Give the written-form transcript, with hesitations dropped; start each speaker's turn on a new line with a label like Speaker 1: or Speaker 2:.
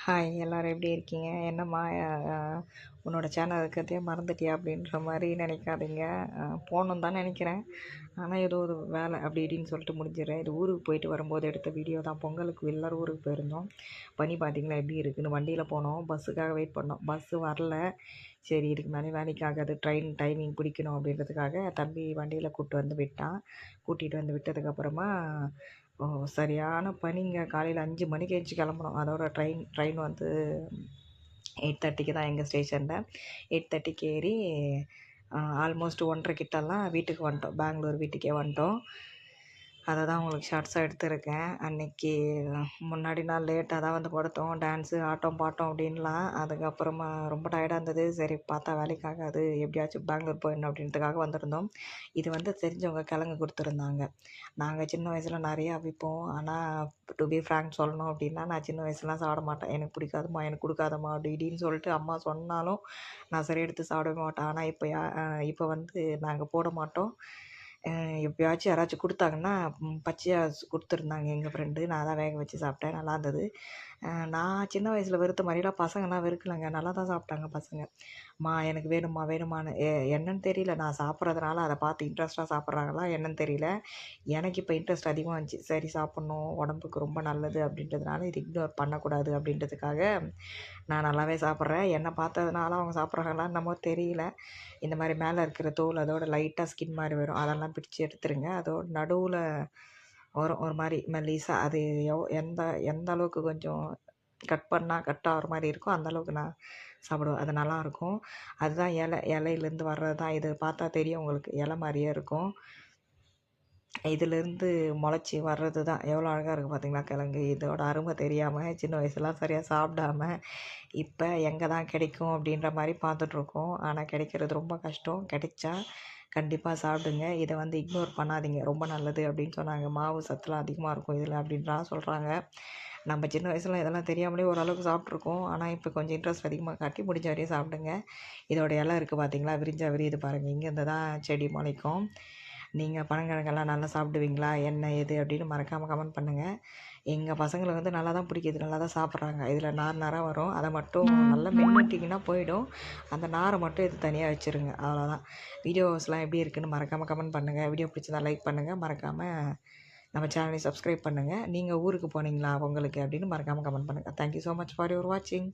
Speaker 1: Hi எல்லோரும் எப்படி இருக்கீங்க? என்னம்மா உன்னோட சேனல் இருக்கிறதையே மறந்துட்டியா அப்படின்ற மாதிரி நினைக்காதீங்க. போகணுன்னு தான் நினைக்கிறேன். ஆனால் ஏதோ ஒரு வேலை அப்படி இப்படின்னு சொல்லிட்டு முடிஞ்சிடுறேன். இது ஊருக்கு போயிட்டு வரும்போது எடுத்த வீடியோ தான். பொங்கலுக்கு எல்லாரும் ஊருக்கு போயிருந்தோம். பனி பார்த்திங்களா எப்படி இருக்குன்னு. வண்டியில் போனோம், பஸ்ஸுக்காக வெயிட் பண்ணோம். பஸ்ஸு வரல. சரி இதுக்கு மேலே வேலைக்கு ஆகாது, ட்ரெயின் டைமிங் பிடிக்கணும் அப்படின்றதுக்காக தம்பி வண்டியில் கூப்பிட்டு வந்து விட்டான். கூட்டிகிட்டு வந்து விட்டதுக்கப்புறமா சரியான பனிங்க. காலையில் 5 மணிக்கு எழுந்திச்சி கிளம்புனோம். அதோட ட்ரெயின் வந்து 8:30க்கு தான் எங்கள் ஸ்டேஷனில். 8:30க்கு ஏறி ஆல்மோஸ்ட் 1:30 கிட்டலாம் வீட்டுக்கு வந்துட்டோம். பெங்களூர் வீட்டுக்கே வந்துட்டோம். அதை தான் உங்களுக்கு ஷார்ட்ஸாக எடுத்திருக்கேன். அன்றைக்கி முன்னாடி நாள் லேட்டாக தான் வந்து படுத்தோம். டான்ஸு, ஆட்டம், பாட்டம் அப்படின்லாம். அதுக்கப்புறமா ரொம்ப டயர்டாக இருந்தது. சரி பார்த்தா வேலைக்கு ஆகாது, எப்படியாச்சும் பெங்களூர் போயிடணும் அப்படின்றதுக்காக வந்திருந்தோம். இது வந்து தெரிஞ்சவங்க கிழங்கு கொடுத்துருந்தாங்க. நாங்கள் சின்ன வயசில் நிறையா விற்போம். ஆனால் டு பி ஃப்ராங்க் சொல்லணும் அப்படின்னா, நான் சின்ன வயசுலாம் சாப்பிட மாட்டேன். எனக்கு பிடிக்காதும்மா, எனக்கு கொடுக்காதம்மா அப்படி இப்படின்னு சொல்லிட்டு அம்மா சொன்னாலும் நான் சரி எடுத்து சாப்பிடவே மாட்டேன். ஆனால் இப்போ வந்து நாங்கள் போட மாட்டோம். எப்பயாச்சும் யாராச்சும் கொடுத்தாங்கன்னா பச்சையாக கொடுத்துருந்தாங்க எங்கள் ஃப்ரெண்டு. நான் தான் வேக வச்சு சாப்பிட்டேன். நல்லா இருந்தது. நான் சின்ன வயசில் வெறுத்த மாதிரிலாம் பசங்கள்லாம் வெறுக்கலைங்க. நல்லா தான் சாப்பிட்டாங்க பசங்க. எனக்கு வேணும்மா வேணுமான்னு என்னன்னு தெரியல. நான் சாப்பிட்றதுனால அதை பார்த்து இன்ட்ரெஸ்ட்டாக சாப்பிட்றாங்களா என்னன்னு தெரியல. எனக்கு இப்போ இன்ட்ரெஸ்ட் அதிகமாக இருந்துச்சு. சரி சாப்பிட்ணும், உடம்புக்கு ரொம்ப நல்லது அப்படின்றதுனால இது இக்னோர் பண்ணக்கூடாது அப்படின்றதுக்காக நான் நல்லாவே சாப்பிட்றேன். என்னை பார்த்ததுனால அவங்க சாப்பிட்றாங்களா என்னமோ தெரியல. இந்த மாதிரி மேலே இருக்கிற தோல் அதோட லைட்டாக ஸ்கின் மாதிரி வரும். அதெல்லாம் பிடிச்சி எடுத்துருங்க. அதோட நடுவில் வரும் ஒரு மாதிரி மெல்லிசா. அது எந்த எந்த அளவுக்கு கொஞ்சம் கட் பண்ணால் கட் ஆகிற மாதிரி இருக்கும், அந்தளவுக்கு நான் சாப்பிடுவேன். அது நல்லாயிருக்கும். அதுதான் இலையிலேருந்து வர்றது தான். இது பார்த்தா தெரியும் உங்களுக்கு, இலை மாதிரியே இருக்கும். இதிலேருந்து முளைச்சி வர்றது தான். எவ்வளோ அழகாக இருக்குது பார்த்தீங்களா கிழங்கு. இதோட அருமை தெரியாமல் சின்ன வயசுலாம் சரியாக சாப்பிடாம இப்போ எங்கே தான் கிடைக்கும் அப்படின்ற மாதிரி பார்த்துட்ருக்கோம். ஆனால் கிடைக்கிறது ரொம்ப கஷ்டம். கிடைச்சா கண்டிப்பாக சாப்பிடுங்க. இதை வந்து இக்னோர் பண்ணாதீங்க. ரொம்ப நல்லது அப்படின்னு சொன்னாங்க. மாவு சத்துலாம் அதிகமாக இருக்கும் இதில் அப்படின்லாம் சொல்கிறாங்க. நம்ம சின்ன வயசுல இதெல்லாம் தெரியாமலே ஓரளவுக்கு சாப்பிட்ருக்கோம். ஆனால் இப்போ கொஞ்சம் இன்ட்ரெஸ்ட் அதிகமாக காட்டி முடிஞ்ச வரையும் சாப்பிடுங்க. இதோட இலை இருக்குது பார்த்தீங்களா, விரிஞ்சா விரியுது பாருங்கள். இங்கேருந்து தான் செடி முளைக்கும். நீங்கள் பனங்கிழங்கெல்லாம் நல்லா சாப்பிடுவீங்களா? என்ன ஏது அப்படின்னு மறக்காமல் கமெண்ட் பண்ணுங்கள். எங்கள் பசங்களுக்கு வந்து நல்லா தான் பிடிக்குது, நல்லா தான் சாப்பிட்றாங்க. இதில் நாராக வரும். அதை மட்டும் நல்லா மென்னுட்டிங்கன்னா போயிடும். அந்த நாரை மட்டும் இது தனியாக வச்சுருங்க, அவ்வளோதான். வீடியோஸ்லாம் எப்படி இருக்குதுன்னு மறக்காமல் கமெண்ட் பண்ணுங்கள். வீடியோ பிடிச்சதா லைக் பண்ணுங்கள். மறக்காமல் நம்ம சேனலை சப்ஸ்கிரைப் பண்ணுங்கள். நீங்கள் ஊருக்கு போனீங்களா பொங்கலுக்கு அப்படின்னு மறக்காமல் கமெண்ட் பண்ணுங்கள். Thank you so much for your வாட்சிங்.